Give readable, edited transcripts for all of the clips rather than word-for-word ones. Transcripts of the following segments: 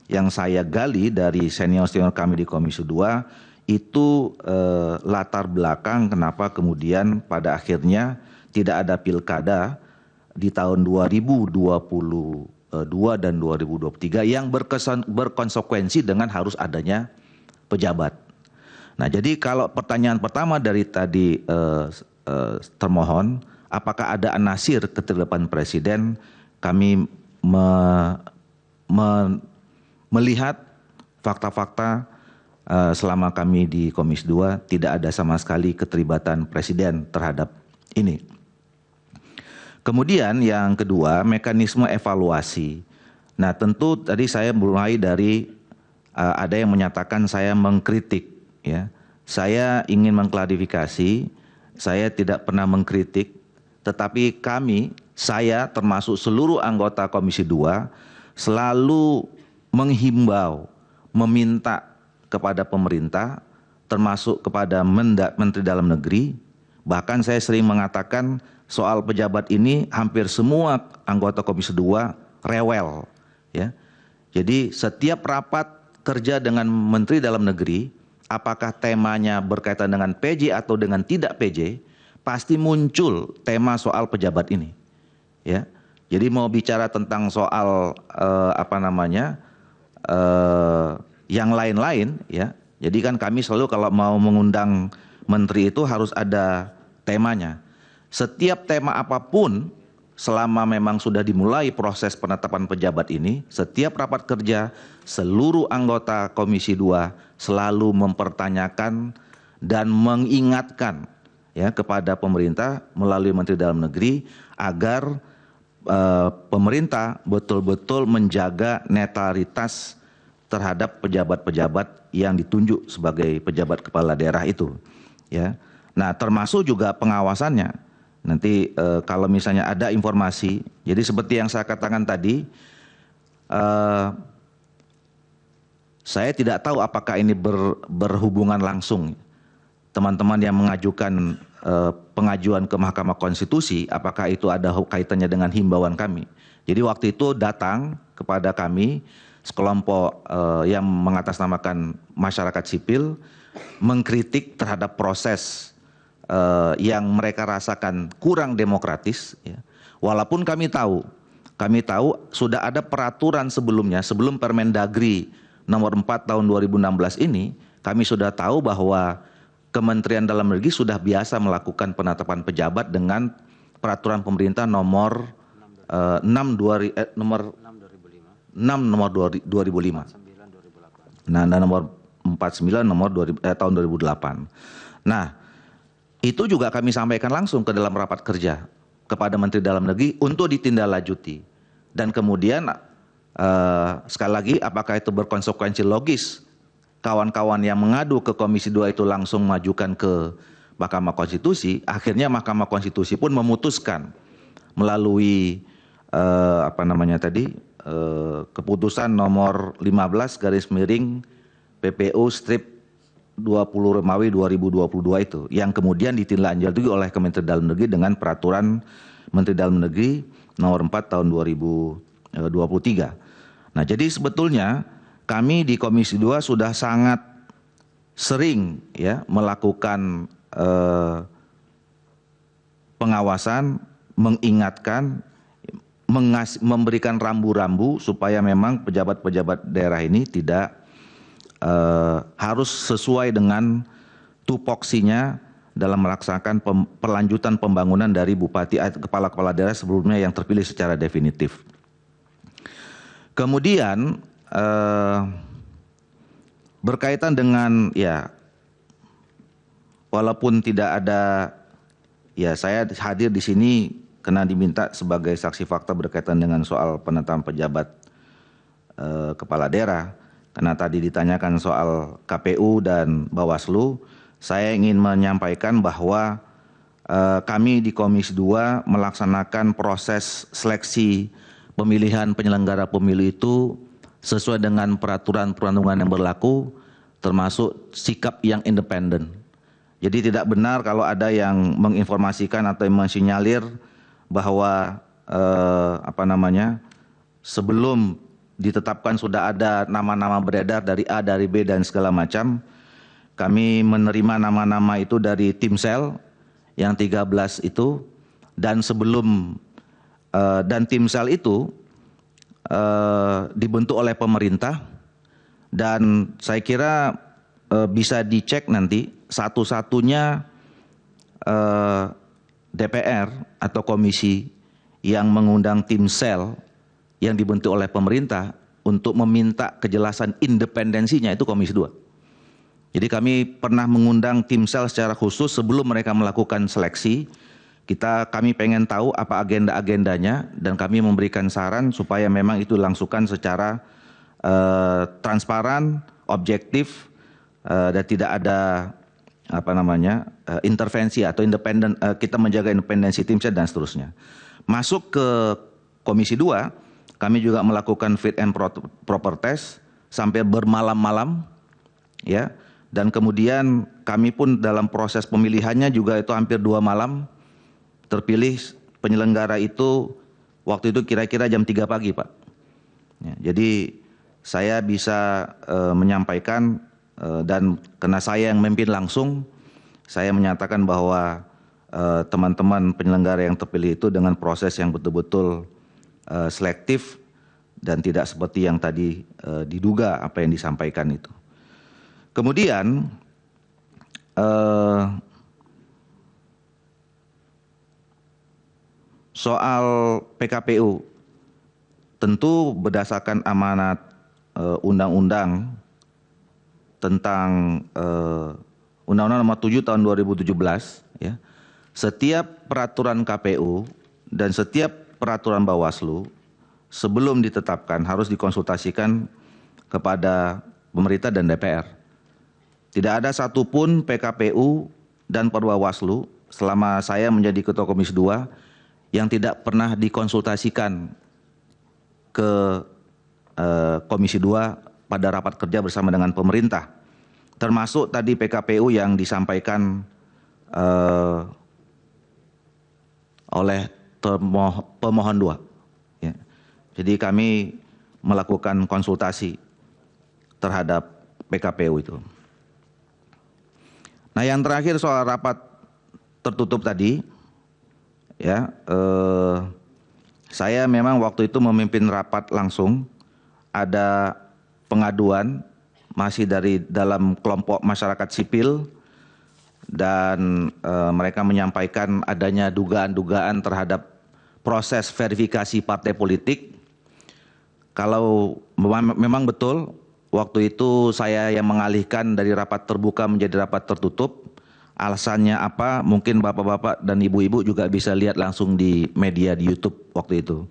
yang saya gali dari senior-senior kami di Komisi 2 itu latar belakang kenapa kemudian pada akhirnya tidak ada pilkada di tahun 2022 dan 2023 yang berkonsekuensi dengan harus adanya pejabat. Nah, jadi kalau pertanyaan pertama dari tadi termohon, apakah ada anasir keterlibatan presiden? Kami melihat fakta-fakta selama kami di Komisi 2 tidak ada sama sekali keterlibatan presiden terhadap ini. Kemudian yang kedua, mekanisme evaluasi. Nah, tentu tadi saya mulai dari ada yang menyatakan saya mengkritik, ya. Saya ingin mengklarifikasi, saya tidak pernah mengkritik, tetapi saya termasuk seluruh anggota Komisi 2 selalu menghimbau, meminta kepada pemerintah, termasuk kepada Menteri Dalam Negeri, bahkan saya sering mengatakan soal pejabat ini hampir semua anggota Komisi 2 rewel, ya. Jadi setiap rapat kerja dengan Menteri Dalam Negeri, apakah temanya berkaitan dengan PJ atau dengan tidak PJ, pasti muncul tema soal pejabat ini, ya. Jadi mau bicara tentang soal yang lain-lain, ya. Jadi kan kami selalu kalau mau mengundang menteri itu harus ada temanya. Setiap tema apapun selama memang sudah dimulai proses penetapan pejabat ini, setiap rapat kerja seluruh anggota Komisi 2 selalu mempertanyakan dan mengingatkan, ya, kepada pemerintah melalui Menteri Dalam Negeri agar pemerintah betul-betul menjaga netralitas terhadap pejabat-pejabat yang ditunjuk sebagai pejabat kepala daerah itu, ya. Nah, termasuk juga pengawasannya. Nanti kalau misalnya ada informasi, jadi seperti yang saya katakan tadi, saya tidak tahu apakah ini berhubungan langsung. Teman-teman yang mengajukan pengajuan ke Mahkamah Konstitusi, apakah itu ada kaitannya dengan himbauan kami. Jadi waktu itu datang kepada kami sekelompok yang mengatasnamakan masyarakat sipil, mengkritik terhadap proses yang mereka rasakan kurang demokratis, ya. Walaupun kami tahu sudah ada peraturan sebelumnya, sebelum Permendagri nomor 4 tahun 2016 ini, kami sudah tahu bahwa Kementerian Dalam Negeri sudah biasa melakukan penetapan pejabat dengan peraturan pemerintah nomor 6 nomor 2005. Nah, dan nomor 49 tahun 2008. Nah, itu juga kami sampaikan langsung ke dalam rapat kerja kepada Menteri Dalam Negeri untuk ditindaklanjuti. Dan kemudian sekali lagi, apakah itu berkonsekuensi logis? Kawan-kawan yang mengadu ke Komisi 2 itu langsung mengajukan ke Mahkamah Konstitusi, akhirnya Mahkamah Konstitusi pun memutuskan melalui keputusan nomor 15 garis miring PPU strip 20 Romawi 2022 itu, yang kemudian ditindaklanjuti oleh Kementerian Dalam Negeri dengan peraturan Menteri Dalam Negeri nomor 4 tahun 2023. Nah, jadi sebetulnya kami di Komisi 2 sudah sangat sering, ya, melakukan pengawasan, mengingatkan, memberikan rambu-rambu supaya memang pejabat-pejabat daerah ini tidak harus sesuai dengan tupoksinya dalam melaksanakan pelanjutan pembangunan dari bupati kepala-kepala daerah sebelumnya yang terpilih secara definitif. Kemudian berkaitan dengan, ya, walaupun tidak ada, ya, saya hadir di sini karena diminta sebagai saksi fakta berkaitan dengan soal penetapan pejabat kepala daerah. Karena tadi ditanyakan soal KPU dan Bawaslu, saya ingin menyampaikan bahwa kami di Komisi 2 melaksanakan proses seleksi pemilihan penyelenggara pemilu itu sesuai dengan peraturan perundang-undan yang berlaku, termasuk sikap yang independen. Jadi tidak benar kalau ada yang menginformasikan atau mensinyalir bahwa sebelum ditetapkan sudah ada nama-nama beredar dari A, dari B, dan segala macam. Kami menerima nama-nama itu dari tim sel yang 13 itu, dan sebelum dan tim sel itu dibentuk oleh pemerintah, dan saya kira bisa dicek nanti satu-satunya DPR atau komisi yang mengundang tim sel yang dibentuk oleh pemerintah untuk meminta kejelasan independensinya itu Komisi 2. Jadi kami pernah mengundang tim sel secara khusus sebelum mereka melakukan seleksi. Kami pengen tahu apa agenda-agendanya, dan kami memberikan saran supaya memang itu dilangsungkan secara transparan, objektif, dan tidak ada intervensi atau independen. Kita menjaga independensi tim sel dan seterusnya. Masuk ke Komisi 2, kami juga melakukan fit and proper test sampai bermalam-malam, ya. Dan kemudian kami pun dalam proses pemilihannya juga itu hampir 2 malam. Terpilih penyelenggara itu waktu itu kira-kira jam 3 pagi, Pak. Ya, jadi saya bisa menyampaikan dan karena saya yang memimpin langsung, saya menyatakan bahwa teman-teman penyelenggara yang terpilih itu dengan proses yang betul-betul selektif dan tidak seperti yang tadi diduga apa yang disampaikan itu. Kemudian soal PKPU, tentu berdasarkan amanat undang-undang tentang Undang-Undang Nomor 7 Tahun 2017, ya, setiap peraturan KPU dan setiap peraturan Bawaslu sebelum ditetapkan harus dikonsultasikan kepada pemerintah dan DPR. Tidak ada satupun PKPU dan Perbawaslu selama saya menjadi Ketua Komisi 2 yang tidak pernah dikonsultasikan ke Komisi 2 pada rapat kerja bersama dengan pemerintah. Termasuk tadi PKPU yang disampaikan oleh pemohon 2. Ya. Jadi kami melakukan konsultasi terhadap PKPU itu. Nah, yang terakhir soal rapat tertutup tadi, ya, saya memang waktu itu memimpin rapat langsung. Ada pengaduan masih dari dalam kelompok masyarakat sipil, dan mereka menyampaikan adanya dugaan-dugaan terhadap proses verifikasi partai politik. Kalau memang betul waktu itu saya yang mengalihkan dari rapat terbuka menjadi rapat tertutup. Alasannya apa? Mungkin bapak-bapak dan ibu-ibu juga bisa lihat langsung di media di YouTube waktu itu.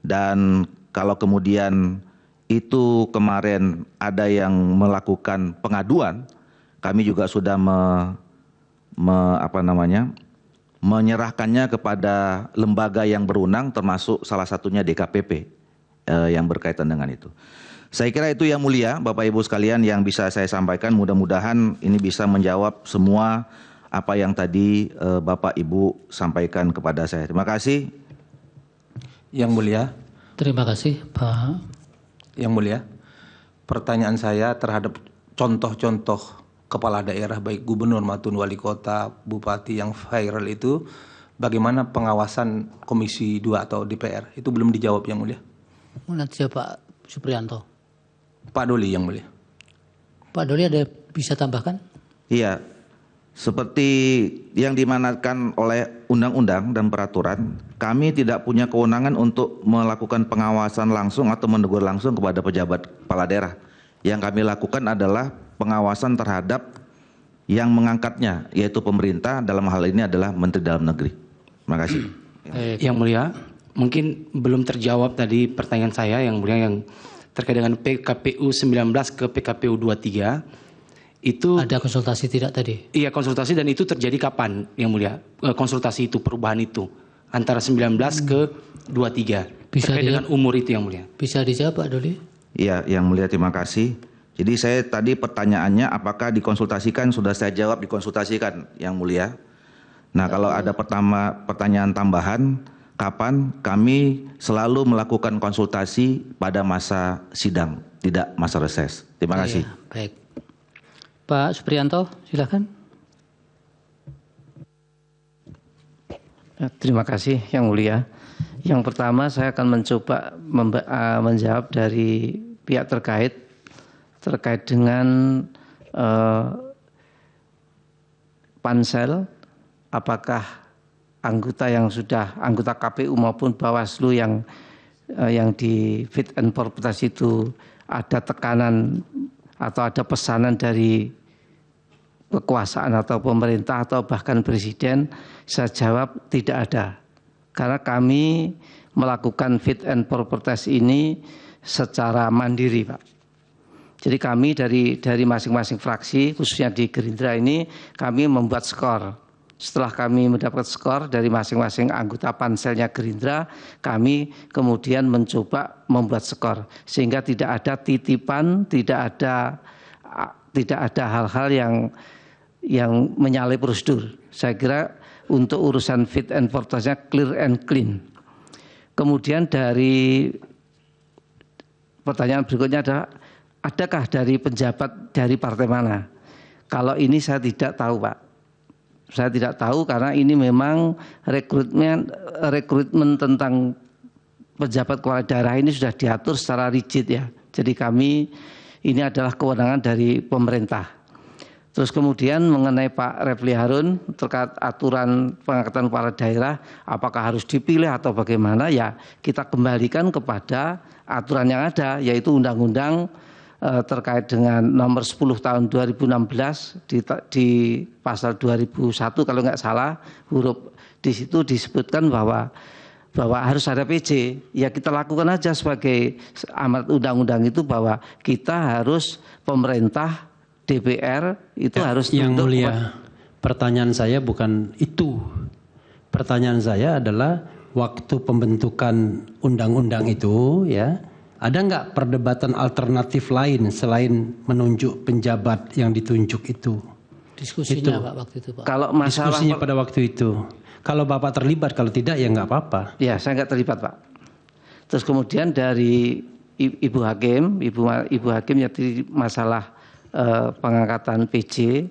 Dan kalau kemudian itu kemarin ada yang melakukan pengaduan, kami juga sudah menyerahkannya kepada lembaga yang berwenang, termasuk salah satunya DKPP yang berkaitan dengan itu. Saya kira itu yang mulia Bapak Ibu sekalian yang bisa saya sampaikan. Mudah-mudahan ini bisa menjawab semua apa yang tadi Bapak Ibu sampaikan kepada saya. Terima kasih. Yang mulia. Terima kasih Pak. Yang mulia, pertanyaan saya terhadap contoh-contoh kepala daerah baik gubernur maupun wali kota, bupati yang viral itu, bagaimana pengawasan Komisi 2 atau DPR? Itu belum dijawab yang mulia. Nanti Pak Suprianto. Pak Doli yang mulia. Pak Doli ada bisa tambahkan? Iya, seperti yang dimanatkan oleh undang-undang dan peraturan, kami tidak punya kewenangan untuk melakukan pengawasan langsung atau menegur langsung kepada pejabat kepala daerah. Yang kami lakukan adalah pengawasan terhadap yang mengangkatnya, yaitu pemerintah, dalam hal ini adalah Menteri Dalam Negeri. Terima kasih. Yang mulia, mungkin belum terjawab tadi pertanyaan saya yang mulia yang terkait dengan PKPU 19 ke PKPU 23. Itu ada konsultasi tidak tadi? Iya, konsultasi, dan itu terjadi kapan yang mulia? Konsultasi itu, perubahan itu antara 19 ke 23 bisa terkait dengan umur itu yang mulia. Bisa dijawab Pak Doli? Iya, yang mulia, terima kasih. Jadi saya tadi pertanyaannya apakah dikonsultasikan, sudah saya jawab dikonsultasikan yang mulia. Nah, kalau ada pertanyaan tambahan, kapan kami selalu melakukan konsultasi pada masa sidang, tidak masa reses. Terima kasih. Iya, baik. Pak Supriyanto, silakan. Terima kasih Yang Mulia. Yang pertama saya akan mencoba menjawab dari pihak terkait dengan pansel, apakah anggota KPU maupun Bawaslu yang di fit and proper test itu ada tekanan atau ada pesanan dari kekuasaan atau pemerintah atau bahkan presiden. Saya jawab tidak ada, karena kami melakukan fit and proper test ini secara mandiri, Pak. Jadi kami dari masing-masing fraksi, khususnya di Gerindra ini, kami membuat skor. Setelah kami mendapat skor dari masing-masing anggota panselnya Gerindra, kami kemudian mencoba membuat skor, sehingga tidak ada titipan, tidak ada hal-hal yang menyalahi prosedur. Saya kira untuk urusan fit and proper test-nya clear and clean. Kemudian dari pertanyaan berikutnya adalah, adakah dari penjabat dari partai mana? Kalau ini saya tidak tahu, Pak. Saya tidak tahu karena ini memang rekrutmen tentang pejabat kepala daerah ini sudah diatur secara rigid ya. Jadi kami ini adalah kewenangan dari pemerintah. Terus kemudian mengenai Pak Refli Harun terkait aturan pengangkatan kepala daerah, apakah harus dipilih atau bagaimana, ya kita kembalikan kepada aturan yang ada, yaitu Undang-Undang terkait dengan nomor 10 tahun 2016 di pasal 2001 kalau nggak salah, huruf di situ disebutkan bahwa harus ada PJ. Ya kita lakukan aja sebagai amanat undang-undang itu, bahwa kita harus pemerintah DPR itu harus Yang Mulia, pertanyaan saya bukan itu. Pertanyaan saya adalah waktu pembentukan undang-undang itu, ya, ada nggak perdebatan alternatif lain selain menunjuk penjabat yang ditunjuk itu? Diskusinya Pak waktu itu, Pak. Kalau masalah Diskusinya pada waktu itu. Kalau Bapak terlibat, kalau tidak ya nggak apa-apa. Ya, saya nggak terlibat, Pak. Terus kemudian dari Ibu Hakim yang masalah pengangkatan PJ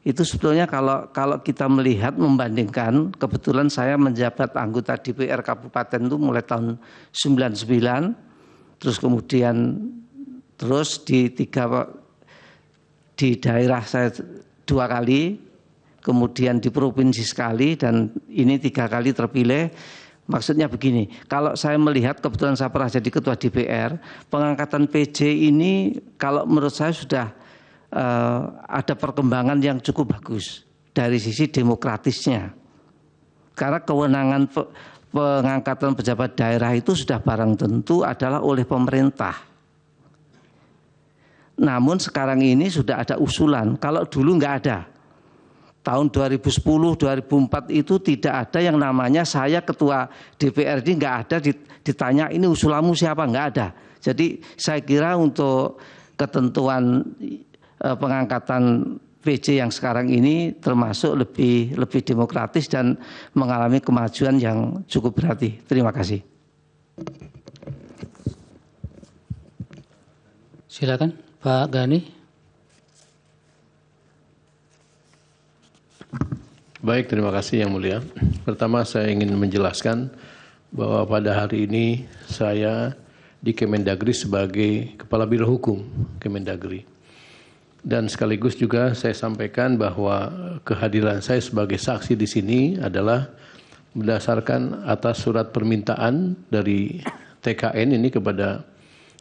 itu sebetulnya kalau kita melihat membandingkan, kebetulan saya menjabat anggota DPR Kabupaten itu mulai tahun 99, terus kemudian di daerah saya 2 kali, kemudian di provinsi sekali, dan ini 3 kali terpilih. Maksudnya begini, kalau saya melihat, kebetulan saya pernah jadi ketua DPR, pengangkatan PJ ini kalau menurut saya sudah ada perkembangan yang cukup bagus dari sisi demokratisnya. Karena kewenangan pengangkatan pejabat daerah itu sudah barang tentu adalah oleh pemerintah. Namun sekarang ini sudah ada usulan, kalau dulu nggak ada. Tahun 2010, 2004 itu tidak ada yang namanya saya ketua DPRD, nggak ada ditanya ini usulanmu siapa, nggak ada. Jadi saya kira untuk ketentuan pengangkatan PJ yang sekarang ini termasuk lebih demokratis dan mengalami kemajuan yang cukup berarti. Terima kasih. Silakan Pak Gani. Baik, terima kasih Yang Mulia. Pertama saya ingin menjelaskan bahwa pada hari ini saya di Kemendagri sebagai Kepala Biro Hukum Kemendagri. Dan sekaligus juga saya sampaikan bahwa kehadiran saya sebagai saksi di sini adalah berdasarkan atas surat permintaan dari TKN ini kepada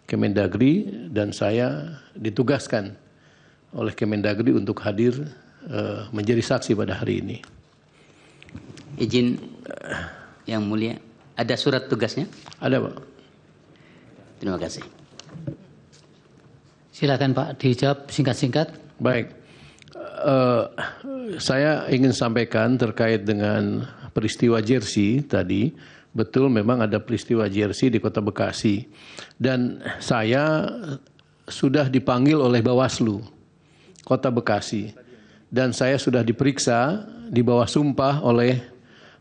Kemendagri, dan saya ditugaskan oleh Kemendagri untuk hadir menjadi saksi pada hari ini. Izin Yang Mulia, ada surat tugasnya? Ada, Pak. Terima kasih. Silakan Pak, dijawab singkat-singkat. Baik, saya ingin sampaikan terkait dengan peristiwa Jersey tadi. Betul, memang ada peristiwa Jersey di Kota Bekasi, dan saya sudah dipanggil oleh Bawaslu Kota Bekasi, dan saya sudah diperiksa di bawah sumpah oleh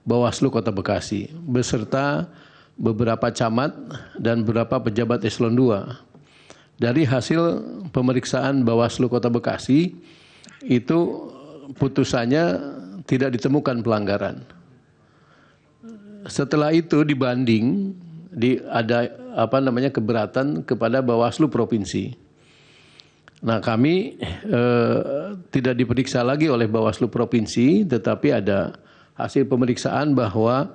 Bawaslu Kota Bekasi beserta beberapa camat dan beberapa pejabat eselon 2. Dari hasil pemeriksaan Bawaslu Kota Bekasi itu putusannya tidak ditemukan pelanggaran. Setelah itu dibanding ada keberatan kepada Bawaslu Provinsi. Nah, kami tidak diperiksa lagi oleh Bawaslu Provinsi, tetapi ada hasil pemeriksaan bahwa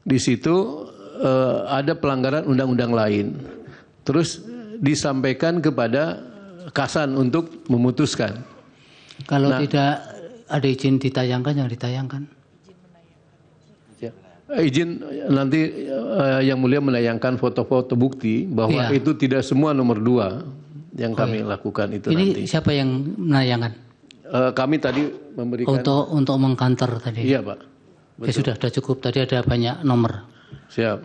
di situ ada pelanggaran undang-undang lain. Terus disampaikan kepada Kasan untuk memutuskan. Kalau tidak ada izin ditayangkan, yang ditayangkan. Izin nanti Yang Mulia menayangkan foto-foto bukti bahwa itu tidak semua nomor 2 yang kami lakukan itu ini nanti. Siapa yang menayangkan? Kami tadi memberikan. Untuk mengkantor tadi. Iya, Pak. Ya sudah cukup. Tadi ada banyak nomor. Siap.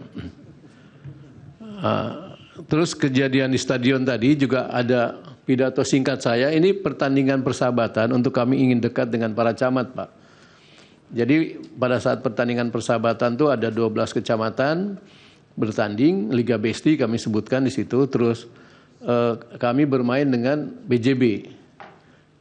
Terus kejadian di stadion tadi juga ada pidato singkat saya. Ini pertandingan persahabatan untuk kami ingin dekat dengan para camat, Pak. Jadi pada saat pertandingan persahabatan itu ada 12 kecamatan bertanding, Liga Besti kami sebutkan di situ. Terus kami bermain dengan BJB.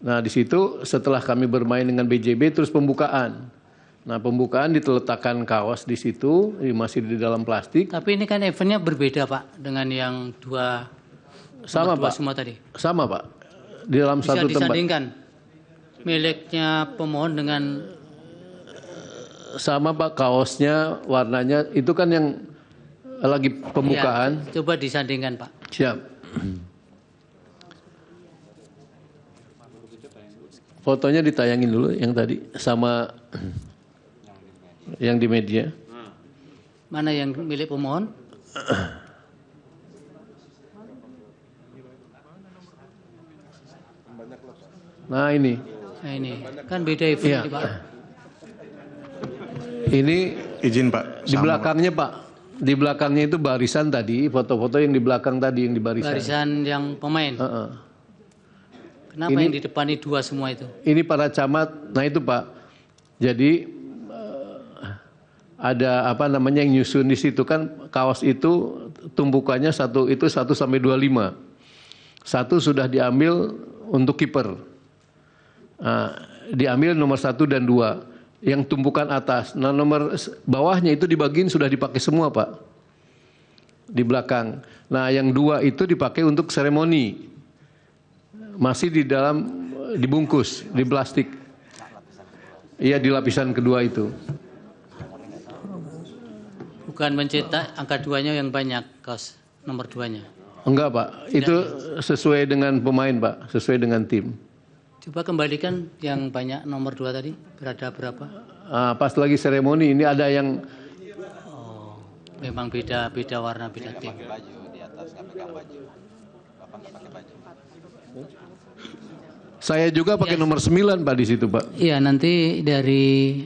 Nah di situ setelah kami bermain dengan BJB terus pembukaan. Nah pembukaan diletakkan kaos di situ, masih di dalam plastik. Tapi ini kan eventnya berbeda Pak dengan yang dua Pak. Semua tadi. Sama Pak, di dalam bisa satu tempat. Bisa disandingkan miliknya pemohon dengan. Sama Pak, kaosnya, warnanya, itu kan yang lagi pembukaan. Ya, coba disandingkan Pak. Siap. Fotonya ditayangin dulu yang tadi sama yang di media. Mana yang milik pemohon? Nah ini. Nah ini kan beda event Ya. Pak. Ini izin Pak. Di belakangnya Pak. Di belakangnya itu barisan tadi, foto-foto yang di belakang tadi yang di barisan. Barisan yang pemain. Kenapa Ini- yang di depan ini dua semua itu? Ini para camat, nah itu Pak. Jadi ada yang nyusun di situ kan kaos itu tumpukannya 1 sampai 25. 1 sudah diambil untuk kiper. Diambil nomor 1 dan 2 yang tumpukan atas. Nah nomor bawahnya itu dibagiin sudah dipakai semua Pak. Di belakang. Nah yang 2 itu dipakai untuk seremoni. Masih dibungkus di plastik. Iya di lapisan kedua itu. Bukan mencetak angka 2-nya yang banyak, kaos nomor 2-nya. Enggak Pak, itu sesuai dengan pemain Pak, sesuai dengan tim. Coba kembalikan yang banyak nomor 2 tadi, berada berapa? Pas lagi seremoni ini ada yang Oh, memang beda warna, beda tim. saya juga pakai nomor 9 Pak di situ Pak. Iya, nanti dari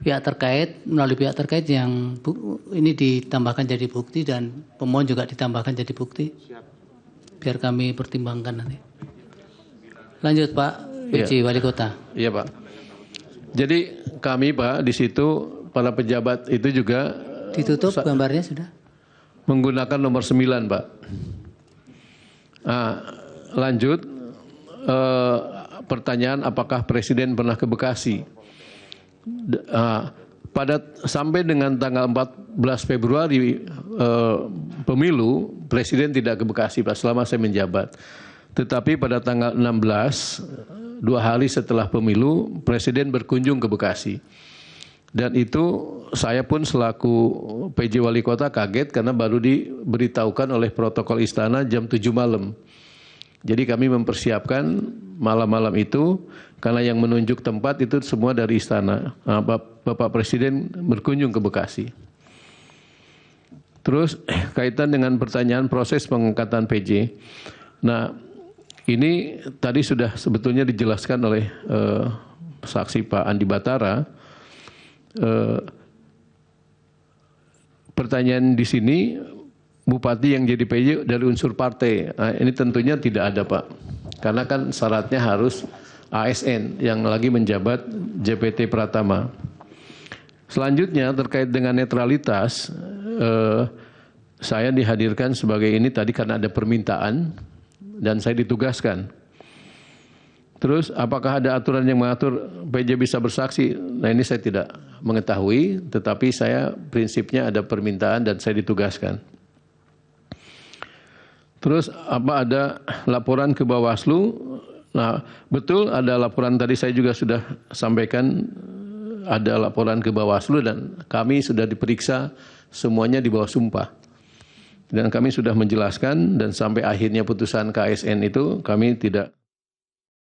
pihak terkait, melalui pihak terkait yang ini ditambahkan jadi bukti dan pemohon juga ditambahkan jadi bukti. Biar kami pertimbangkan nanti. Lanjut Pak PJ Wali Kota. Iya Pak. Jadi kami Pak di situ para pejabat itu juga Ditutup gambarnya sudah? menggunakan nomor 9 Pak. Lanjut pertanyaan apakah Presiden pernah ke Bekasi? Sampai dengan tanggal 14 Februari pemilu, Presiden tidak ke Bekasi Pak selama saya menjabat. Tetapi pada tanggal 16, 2 hari setelah pemilu, Presiden berkunjung ke Bekasi. Dan itu saya pun selaku PJ Wali Kota kaget karena baru diberitahukan oleh protokol istana jam 7 malam. Jadi kami mempersiapkan malam-malam itu karena yang menunjuk tempat itu semua dari istana. Bapak Presiden berkunjung ke Bekasi. Terus kaitan dengan pertanyaan proses pengangkatan PJ. Nah ini tadi sudah sebetulnya dijelaskan oleh saksi Pak Andi Batara. Pertanyaan di sini Bupati yang jadi PJ dari unsur partai. Nah, ini tentunya tidak ada Pak. Karena kan syaratnya harus ASN yang lagi menjabat JPT Pratama. Selanjutnya terkait dengan netralitas, saya dihadirkan sebagai ini tadi karena ada permintaan dan saya ditugaskan. Terus apakah ada aturan yang mengatur PJ bisa bersaksi? Nah ini saya tidak mengetahui, tetapi saya prinsipnya ada permintaan dan saya ditugaskan. Terus apa ada laporan ke Bawaslu? Nah betul ada laporan tadi saya juga sudah sampaikan ada laporan ke Bawaslu dan kami sudah diperiksa semuanya di bawah sumpah. Dan kami sudah menjelaskan dan sampai akhirnya putusan KSN itu kami tidak.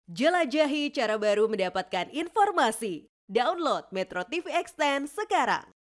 Jelajahi cara baru mendapatkan informasi. Download Metro TV Extend sekarang.